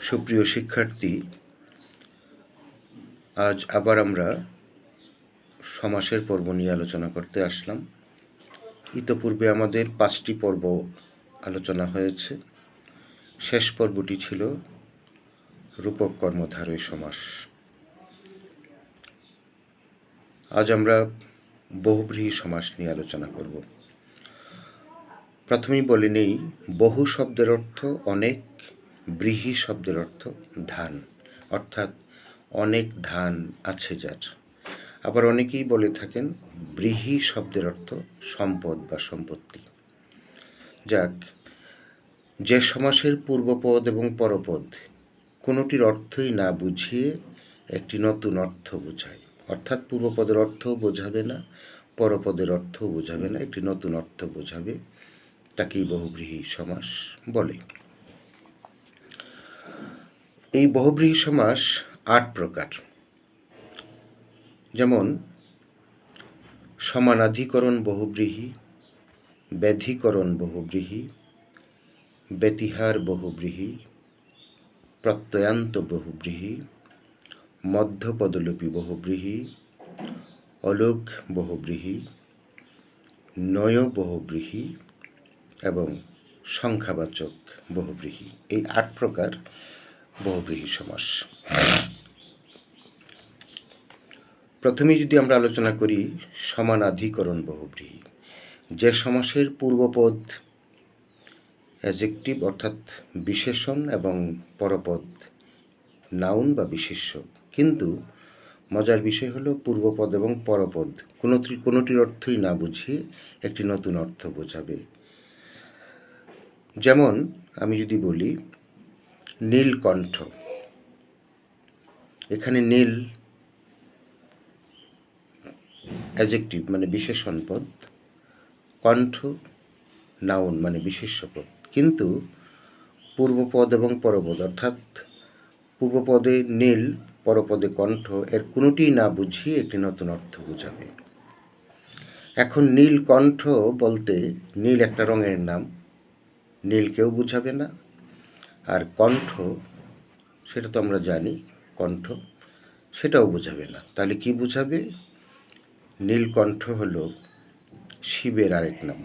সুপ্রিয় শিক্ষার্থী, আজ আবার আমরা সমাসের পর্ব নিয়ে আলোচনা করতে আসলাম। ইতপূর্বে আমাদের 5টি পর্ব আলোচনা হয়েছে। শেষ পর্বটি ছিল রূপক কর্মধারয় সমাস। আজ আমরা বহুব্রীহি সমাস নিয়ে আলোচনা করব। প্রথমেই বলে নেই, বহু শব্দের অর্থ অনেক, ব্রীহি শব্দের অর্থ ধান, অর্থাৎ অনেক ধান আছে যার। আবার অনেকেই বলে থাকেন ব্রীহি শব্দের অর্থ সম্পদ বা সম্পত্তি। যাক, যে সমাসের পূর্বপদ এবং পরপদ কোনোটির অর্থই না বুঝিয়ে একটি নতুন অর্থ বোঝায়, অর্থাৎ পূর্বপদের অর্থও বোঝাবে না, পরপদের অর্থও বোঝাবে না, একটি নতুন অর্থ বোঝাবে, তাকেই বহুব্রীহি সমাস বলে। এই বহুব্রীহি সমাস 8 প্রকার। যেমন সমানাধিকরণ বহুব্রীহি, ব্যাধিকরণ বহুব্রীহি, ব্যতিহার বহুব্রীহি, প্রত্যয়ান্ত বহুব্রীহি, মধ্যপদলোপী বহুব্রীহি, অলোক বহুব্রীহি, নয় বহুব্রীহি এবং সংখ্যাবাচক বহুব্রীহি। এই 8 প্রকার বহুব্রীহি সমাস। প্রথমে যদি আমরা আলোচনা করি সমানাধিকরণ বহুব্রীহি, যে সমাসের পূর্বপদ অ্যাডজেক্টিভ অর্থাৎ বিশেষণ এবং পরপদ নাউন বা বিশেষ্য, কিন্তু মজার বিষয় হলো পূর্বপদ এবং পরপদ কোনোটির অর্থই না বুঝিয়ে একটি নতুন অর্থ বোঝাবে। যেমন আমি যদি বলি নীলকণ্ঠ, এখানে নীল অ্যাডজেক্টিভ মানে বিশেষণ পদ, কণ্ঠ নাউন মানে বিশেষ্য পদ, কিন্তু পূর্বপদ এবং পরপদ অর্থাৎ পূর্বপদে নীল, পরপদে কণ্ঠ, এর কোনোটিই না বুঝিয়ে একটি নতুন অর্থ বোঝাবে। এখন নীলকণ্ঠ বলতে নীল একটা রঙের নাম, নীলকেও বুঝাবে না, আর কণ্ঠ সেটা তো আমরা জানি, কণ্ঠ সেটাও বোঝাবে না। তাহলে কি বুঝাবে? নীলকণ্ঠ হলো শিবের আরেক নাম।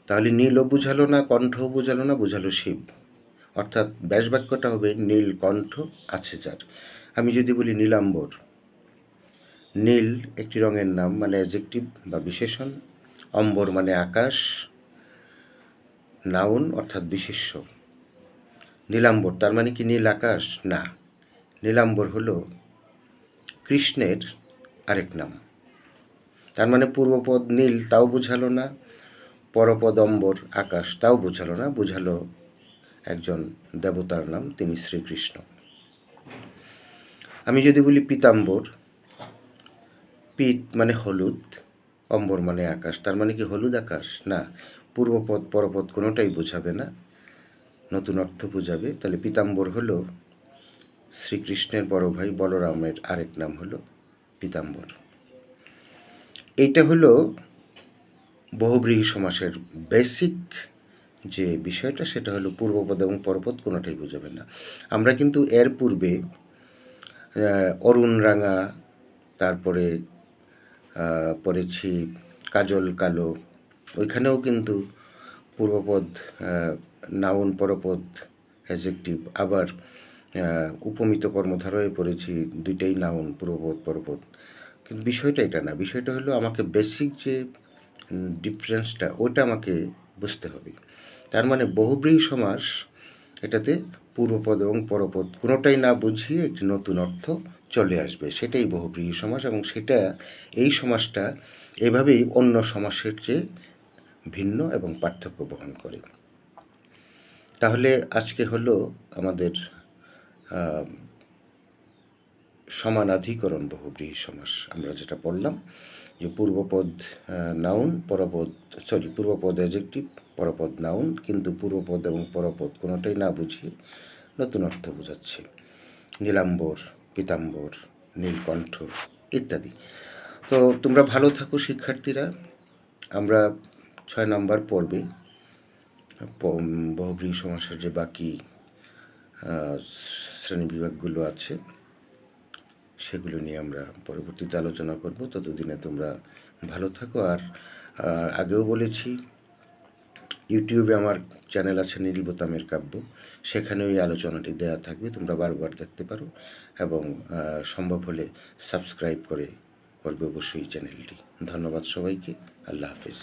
তাহলে নীলও বুঝালো না, কণ্ঠও বুঝালো না, বুঝালো শিব। অর্থাৎ ব্যাসবাক্যটা হবে নীলকণ্ঠ আছে যার। আমি যদি বলি নীলাম্বর, নীল একটি রঙের নাম মানে অ্যাডজেক্টিভ বা বিশেষণ, অম্বর মানে আকাশ, নাউন অর্থাৎ বিশেষ্য। নীলাম্বর তার মানে কি নীল আকাশ? না, নীলাম্বর হলো কৃষ্ণের আরেক নাম। তার মানে পূর্বপদ নীল তাও বুঝালো না, পরপদ অম্বর আকাশ তাও বুঝালো না, বুঝালো একজন দেবতার নাম, তিনি শ্রীকৃষ্ণ। আমি যদি বলি পীতাম্বর, পীত মানে হলুদ, অম্বর মানে আকাশ, তার মানে কি হলুদ আকাশ? না, পূর্বপদ পরপদ কোনোটাই বোঝাবে না, নতুন অর্থ বোঝাবে। তাহলে পীতাম্বর হলো শ্রীকৃষ্ণের বড় ভাই বলরামের আরেক নাম হলো পীতাম্বর। এইটা হলো বহুব্রীহি সমাসের বেসিক যে বিষয়টা, সেটা হলো পূর্বপদ এবং পরপদ কোনোটাই বোঝাবে না। আমরা কিন্তু এর পূর্বে অরুণ রাঙা, তারপরে পড়েছি কাজল কালো, ওইখানেও কিন্তু পূর্বপদ নাউন, পরপদ অ্যাডজেক্টিভ, আবার উপমিত কর্মধারয়ে পড়েছি, দুইটাই নাউন, পূর্বপদ পরপদ। কিন্তু বিষয়টা এটা না, বিষয়টা হলো আমাকে বেসিক যে ডিফারেন্সটা ওটা আমাকে বুঝতে হবে। তার মানে বহুব্রীহি সমাস, এটাতে পূর্বপদ এবং পরপদ কোনোটাই না বুঝিয়ে একটি নতুন অর্থ চলে আসবে, সেটাই বহুব্রীহি সমাস। এবং সেটা, এই সমাসটা এভাবেই অন্য সমাসের চেয়ে ভিন্ন এবং পার্থক্য বহন করে। তাহলে আজকে হলো আমাদের সমানাধিকরণ বহুব্রীহি সমাস। আমরা যেটা পড়লাম যে পূর্বপদ নাউন, পূর্বপদ অ্যাডজেক্টিভ, পরপদ নাউন, কিন্তু পূর্বপদ এবং পরপদ কোনোটাই না বুঝিয়ে নতুন অর্থ বোঝাচ্ছে। নীলাম্বর, পীতাম্বর, নীলকণ্ঠ ইত্যাদি। তো তোমরা ভালো থাকো শিক্ষার্থীরা। আমরা 6 নম্বর পর্বে বহুব্রীহি সমাসের যে বাকি শ্রেণীবিভাগগুলো আছে সেগুলো নিয়ে আমরা পরবর্তীতে আলোচনা করব। ততদিনে তোমরা ভালো থাকো। আর আগেও বলেছি, ইউটিউবে আমার চ্যানেল আছে নীল বোতামের কাব্য, সেখানে ওই আলোচনাটি দেওয়া থাকবে, তোমরা বারবার দেখতে পারো এবং সম্ভব হলে সাবস্ক্রাইব করবে অবশ্যই চ্যানেলটি। ধন্যবাদ সবাইকে। আল্লাহ হাফিজ।